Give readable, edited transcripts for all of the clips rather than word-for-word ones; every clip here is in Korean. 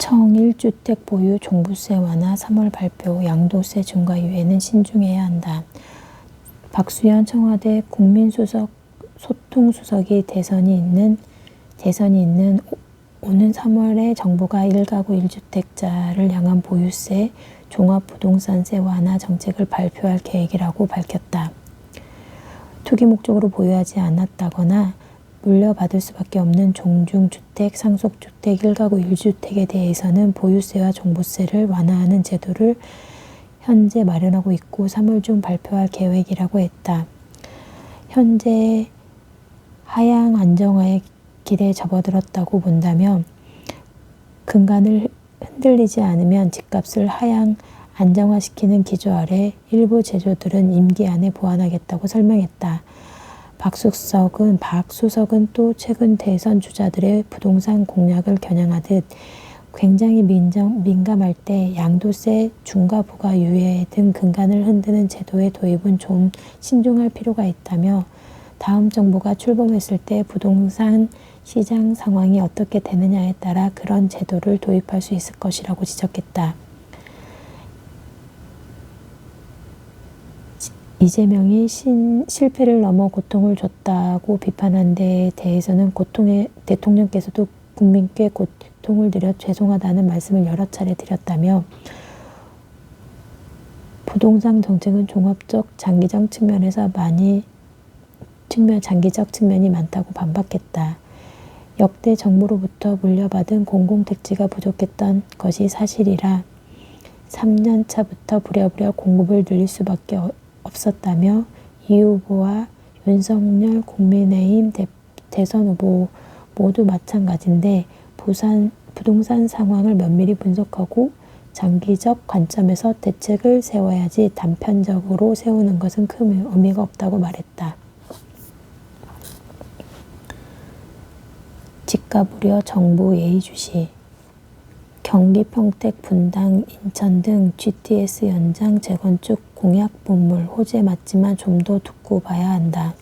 청 1주택 보유 종부세 완화 3월 발표 양도세 중과 이외에는 신중해야 한다. 박수현 청와대 국민소통수석이 대선이 있는 오는 3월에 정부가 1가구 1주택자를 향한 보유세, 종합부동산세 완화 정책을 발표할 계획이라고 밝혔다. 투기 목적으로 보유하지 않았다거나 물려받을 수밖에 없는 종중주택, 상속주택, 1가구 1주택에 대해서는 보유세와 종부세를 완화하는 제도를 현재 마련하고 있고 3월 중 발표할 계획이라고 했다. 현재 하향 안정화의 길에 접어들었다고 본다면 근간을 흔들리지 않으면 집값을 하향 안정화시키는 기조 아래 일부 제도들은 임기 안에 보완하겠다고 설명했다. 박 수석은 또 최근 대선 주자들의 부동산 공약을 겨냥하듯 굉장히 민감할 때 양도세, 중과 부가 유예 등 근간을 흔드는 제도의 도입은 좀 신중할 필요가 있다며 다음 정부가 출범했을 때 부동산 시장 상황이 어떻게 되느냐에 따라 그런 제도를 도입할 수 있을 것이라고 지적했다. 이재명이 실패를 넘어 고통을 줬다고 비판한 데에 대해서는 대통령께서도 국민께 고통을 드려 죄송하다는 말씀을 여러 차례 드렸다며 부동산 정책은 종합적 장기적 측면이 많다고 반박했다. 역대 정부로부터 물려받은 공공택지가 부족했던 것이 사실이라 3년 차부터 부랴부랴 공급을 늘릴 수밖에 없었다며 이 후보와 윤석열 국민의힘 대선 후보 모두 마찬가지인데 부동산 상황을 면밀히 분석하고 장기적 관점에서 대책을 세워야지 단편적으로 세우는 것은 큰 의미가 없다고 말했다. 집값 우려 정부 예의주시 경기 평택 분당 인천 등 GTS 연장 재건축 공약 분물 호재 맞지만 좀 더 두고 봐야 한다.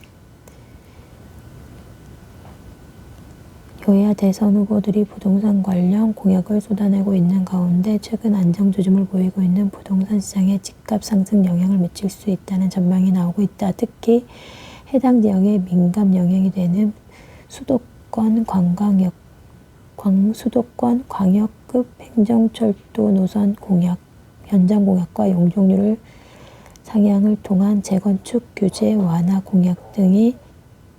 여야 대선 후보들이 부동산 관련 공약을 쏟아내고 있는 가운데 최근 안정 조짐을 보이고 있는 부동산 시장에 집값 상승 영향을 미칠 수 있다는 전망이 나오고 있다. 특히 해당 지역에 민감 영향이 되는 수도권 광역급 행정철도 노선 연장 공약과 용적률 상향을 통한 재건축 규제 완화 공약 등이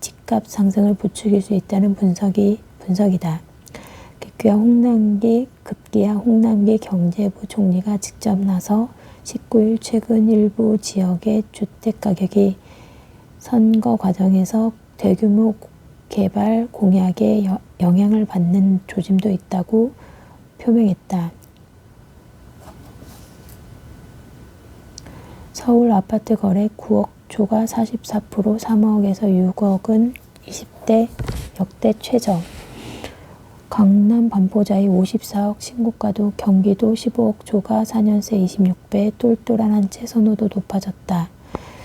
집값 상승을 부추길 수 있다는 분석이다. 급기야 홍남기 경제부 총리가 직접 나서 19일 최근 일부 지역의 주택가격이 선거 과정에서 대규모 개발 공약에 영향을 받는 조짐도 있다고 표명했다. 서울 아파트 거래 9억 초과 44%, 3억에서 6억은 20대 역대 최저. 강남 반포자이 54억 신고가도 경기도 15억 초과 4년새 26배 똘똘한 한 채 선호도 높아졌다.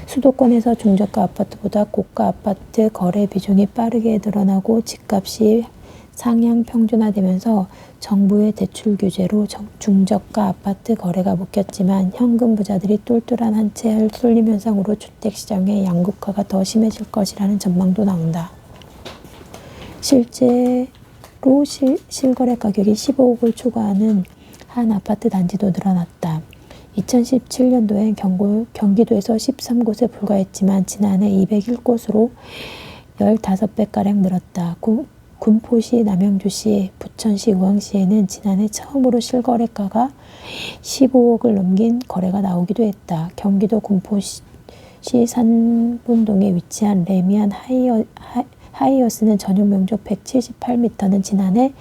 수도권에서 중저가 아파트보다 고가 아파트 거래 비중이 빠르게 늘어나고 집값이 상향 평준화되면서 정부의 대출 규제로 중저가 아파트 거래가 묶였지만 현금 부자들이 똘똘한 한 채를 쏠림 현상으로 주택시장의 양극화가 더 심해질 것이라는 전망도 나온다. 실제로 실거래 가격이 15억을 초과하는 한 아파트 단지도 늘어났다. 2017년도엔 경기도에서 13곳에 불과했지만 지난해 201곳으로 15배가량 늘었다. 군포시, 남양주시, 부천시, 의왕시에는 지난해 처음으로 실거래가가 15억을 넘긴 거래가 나오기도 했다. 경기도 군포시 산분동에 위치한 레미안 하이어스는 전용 면적 178m는 지난해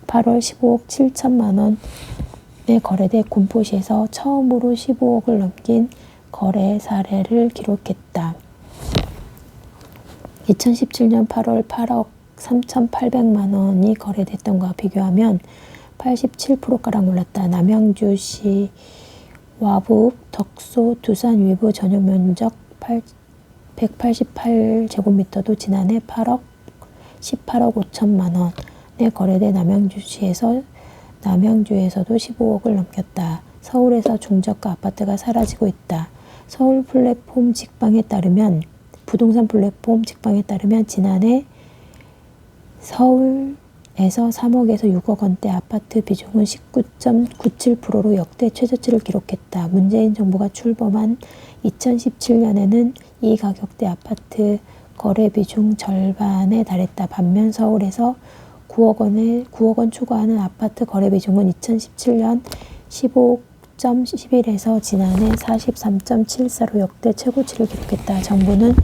8월 15억 7천만 원에 거래돼 군포시에서 처음으로 15억을 넘긴 거래 사례를 기록했다. 2017년 8월 8억 3,800만 원이 거래됐던 것과 비교하면 87%가량 올랐다. 남양주시 와북, 덕소, 두산 위브 전용 면적 188제곱미터도 지난해 18억 5천만 원에 거래돼 남양주시에서 남양주에서도 15억을 넘겼다. 서울에서 중저가 아파트가 사라지고 있다. 부동산 플랫폼 직방에 따르면 지난해 서울에서 3억에서 6억 원대 아파트 비중은 19.97%로 역대 최저치를 기록했다. 문재인 정부가 출범한 2017년에는 이 가격대 아파트 거래 비중 절반에 달했다. 반면 서울에서 9억 원 초과하는 아파트 거래 비중은 2017년 15.11에서 지난해 43.74로 역대 최고치를 기록했다. 정부는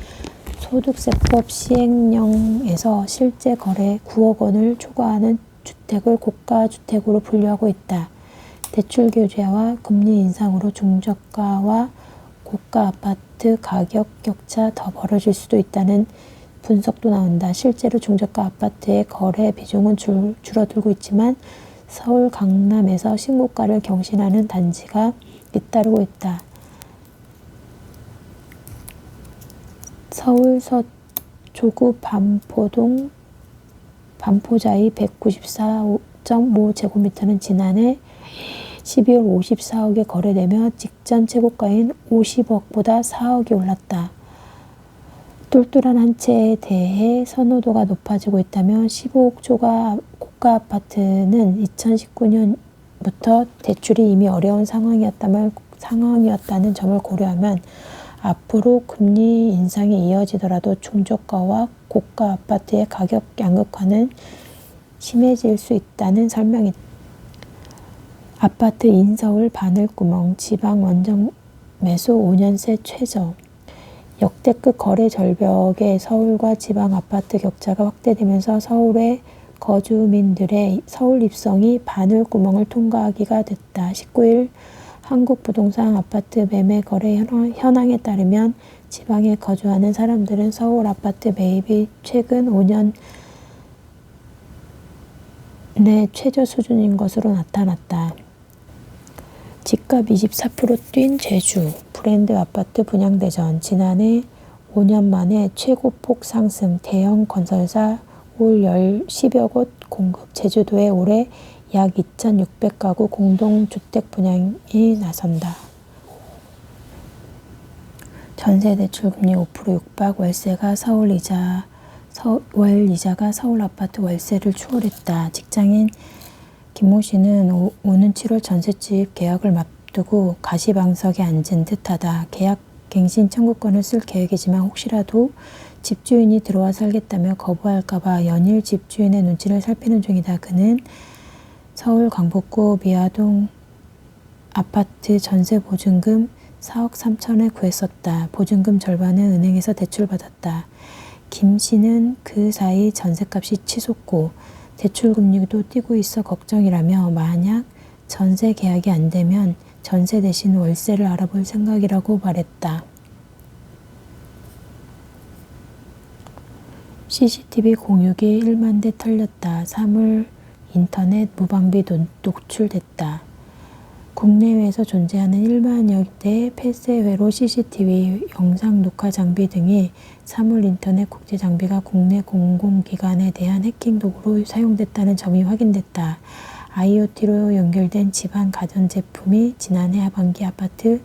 소득세법 시행령에서 실제 거래 9억 원을 초과하는 주택을 고가주택으로 분류하고 있다. 대출 규제와 금리 인상으로 중저가와 고가 아파트 가격 격차 더 벌어질 수도 있다는 분석도 나온다. 실제로 중저가 아파트의 거래 비중은 줄어들고 있지만 서울 강남에서 신고가를 경신하는 단지가 잇따르고 있다. 서울 서초구 반포자이 194.5제곱미터는 지난해 12월 54억에 거래되며 직전 최고가인 50억보다 4억이 올랐다. 똘똘한 한 채에 대해 선호도가 높아지고 있다며 15억 초과 고가 아파트는 2019년부터 대출이 이미 어려운 상황이었다는 점을 고려하면 앞으로 금리 인상이 이어지더라도 중저가와 고가 아파트의 가격 양극화는 심해질 수 있다는 설명이다. 아파트 인서울 바늘구멍 지방 원정 매수 5년새 최저. 역대급 거래 절벽에 서울과 지방 아파트 격차가 확대되면서 서울의 거주민들의 서울 입성이 바늘구멍을 통과하기가 됐다. 19일 한국부동산 아파트 매매 거래 현황에 따르면 지방에 거주하는 사람들은 서울 아파트 매입이 최근 5년 내 최저 수준인 것으로 나타났다. 집값 24% 뛴 제주, 브랜드 아파트 분양대전, 지난해 5년 만에 최고폭 상승, 대형 건설사 올 10여 곳 공급, 제주도에 올해 약 2,600가구 공동주택 분양이 나선다. 전세대출금리 5% 육박, 월 이자가 서울 아파트 월세를 추월했다. 직장인 김모 씨는 오는 7월 전셋집 계약을 앞두고 가시방석에 앉은 듯하다. 계약 갱신 청구권을 쓸 계획이지만 혹시라도 집주인이 들어와 살겠다며 거부할까봐 연일 집주인의 눈치를 살피는 중이다. 그는 서울 강북구 미아동 아파트 전세보증금 4억 3천에 구했었다. 보증금 절반은 은행에서 대출받았다. 김 씨는 그 사이 전세값이 치솟고 대출금리도 뛰고 있어 걱정이라며 만약 전세 계약이 안 되면 전세 대신 월세를 알아볼 생각이라고 말했다. CCTV 공유기 1만 대 털렸다. 사물 인터넷 무방비 노출됐다. 국내외에서 존재하는 1만여 대 폐쇄회로 CCTV, 영상 녹화 장비 등이 사물 인터넷 국제 장비가 국내 공공기관에 대한 해킹 도구로 사용됐다는 점이 확인됐다. IoT로 연결된 집안 가전제품이 지난해 하반기 아파트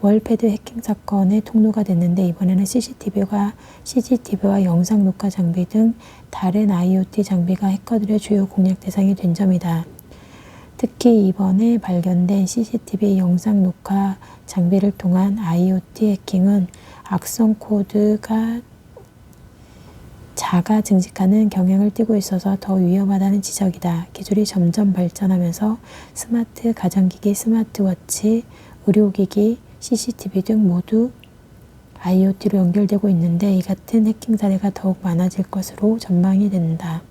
월패드 해킹 사건의 통로가 됐는데 이번에는 CCTV와 영상 녹화 장비 등 다른 IoT 장비가 해커들의 주요 공략 대상이 된 점이다. 특히 이번에 발견된 CCTV 영상 녹화 장비를 통한 IoT 해킹은 악성 코드가 자가 증식하는 경향을 띠고 있어서 더 위험하다는 지적이다. 기술이 점점 발전하면서 스마트 가전기기, 스마트워치, 의료기기, CCTV 등 모두 IoT로 연결되고 있는데 이 같은 해킹 사례가 더욱 많아질 것으로 전망이 된다.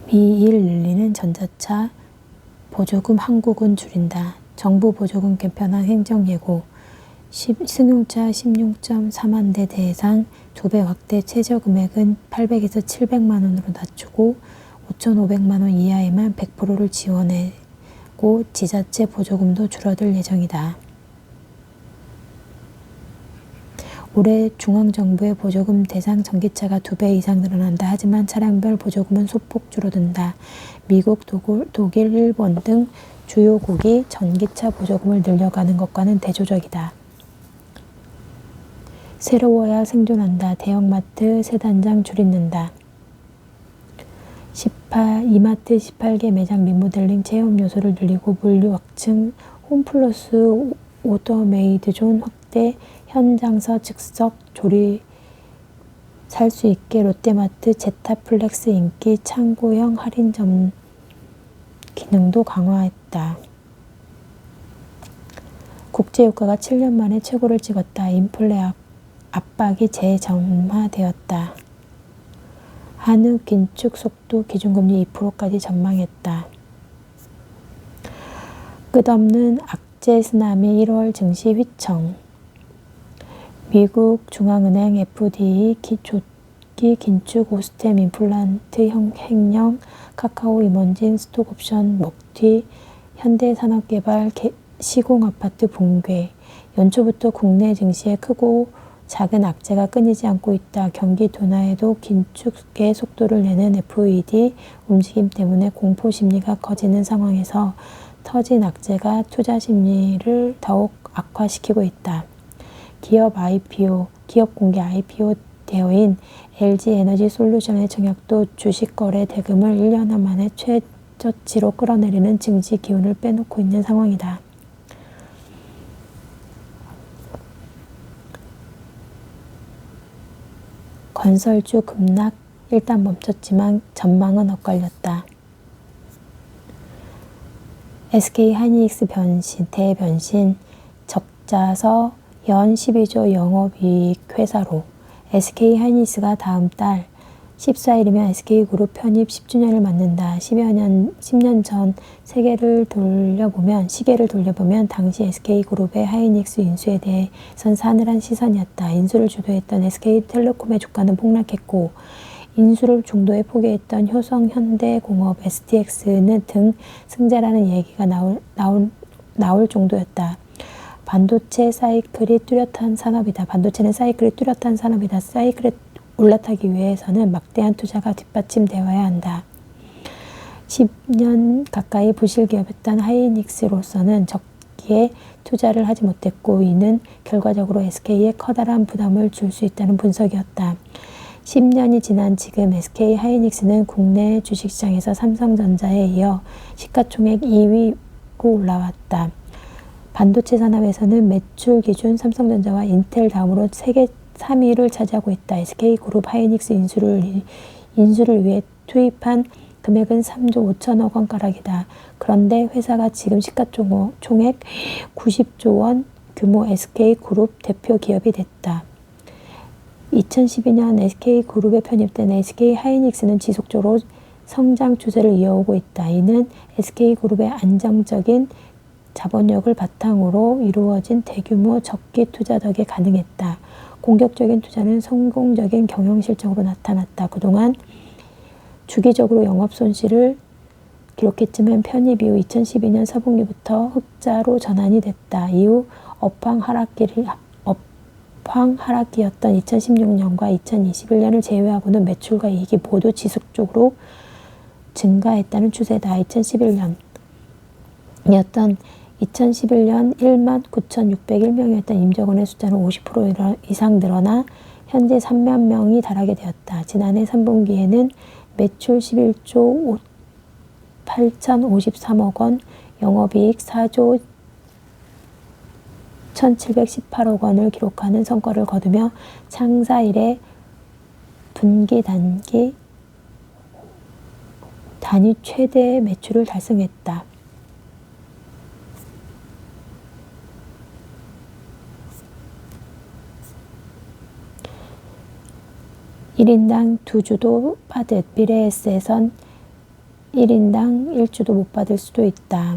미1 늘리는 전자차 보조금 한국은 줄인다. 정부 보조금 개편안 행정예고, 승용차 16.4만 대 대상 2배 확대, 최저금액은 800에서 700만 원으로 낮추고 5,500만 원 이하에만 100%를 지원하고 지자체 보조금도 줄어들 예정이다. 올해 중앙정부의 보조금 대상 전기차가 2배 이상 늘어난다. 하지만 차량별 보조금은 소폭 줄어든다. 미국, 독일, 일본 등 주요국이 전기차 보조금을 늘려가는 것과는 대조적이다. 새로워야 생존한다. 대형마트 세단장 줄잇는다. 이마트 18개 매장 리모델링 체험 요소를 늘리고 물류 확충 홈플러스 오더메이드존 확대 현장서 즉석 조리 살 수 있게 롯데마트 제타플렉스 인기 창고형 할인점 기능도 강화했다. 국제유가가 7년 만에 최고를 찍었다. 인플레 압박이 재점화되었다. 한우 긴축 속도 기준금리 2%까지 전망했다. 끝없는 악재 쓰나미 1월 증시 휘청. 미국 중앙은행 FDA 조기 긴축 오스템 임플란트 횡령 카카오 임원진 스톡옵션 먹튀 현대산업개발 시공아파트 붕괴. 연초부터 국내 증시에 크고 작은 악재가 끊이지 않고 있다. 경기 둔화에도 긴축의 속도를 내는 FED 움직임 때문에 공포 심리가 커지는 상황에서 터진 악재가 투자 심리를 더욱 악화시키고 있다. 기업 공개 IPO 대여인 LG에너지솔루션의 청약도 주식거래 대금을 1년 만에 최저치로 끌어내리는 증시 기운을 빼놓고 있는 상황이다. 건설주 급락 일단 멈췄지만 전망은 엇갈렸다. SK하이닉스 대변신 적자서 연 12조 영업이익 회사로. SK하이닉스가 다음 달 14일이면 SK그룹 편입 10주년을 맞는다. 10년 전 시계를 돌려보면 당시 SK그룹의 하이닉스 인수에 대해선 싸늘한 시선이었다. 인수를 주도했던 SK텔레콤의 주가는 폭락했고 인수를 중도에 포기했던 효성현대공업, STX 등 승자라는 얘기가 나올 정도였다. 반도체는 사이클이 뚜렷한 산업이다. 사이클에 올라타기 위해서는 막대한 투자가 뒷받침되어야 한다. 10년 가까이 부실기업이었던 하이닉스로서는 적기에 투자를 하지 못했고 이는 결과적으로 SK에 커다란 부담을 줄 수 있다는 분석이었다. 10년이 지난 지금 SK하이닉스는 국내 주식시장에서 삼성전자에 이어 시가총액 2위로 올라왔다. 반도체 산업에서는 매출 기준 삼성전자와 인텔 다음으로 세계 3위를 차지하고 있다. SK그룹 하이닉스 인수를 위해 투입한 금액은 3조 5천억 원가량이다. 그런데 회사가 지금 시가총액 90조 원 규모 SK그룹 대표 기업이 됐다. 2012년 SK그룹에 편입된 SK하이닉스는 지속적으로 성장 추세를 이어오고 있다. 이는 SK그룹의 안정적인 자본력을 바탕으로 이루어진 대규모 적기 투자 덕에 가능했다. 공격적인 투자는 성공적인 경영 실적으로 나타났다. 그동안 주기적으로 영업 손실을 기록했지만 편입 이후 2012년 4분기부터 흑자로 전환이 됐다. 이후 업황 하락기였던 2016년과 2021년을 제외하고는 매출과 이익이 모두 지속적으로 증가했다는 추세다. 2011년 19,601명이었던 임직원의 숫자는 50% 이상 늘어나 현재 3만 명이 달하게 되었다. 지난해 3분기에는 매출 11조 8,053억 원, 영업이익 4조 1,718억 원을 기록하는 성과를 거두며 창사 이래 분기 단위 최대 매출을 달성했다. 1인당 2주도 받듯 미래에셋에선 1인당 1주도 못 받을 수도 있다.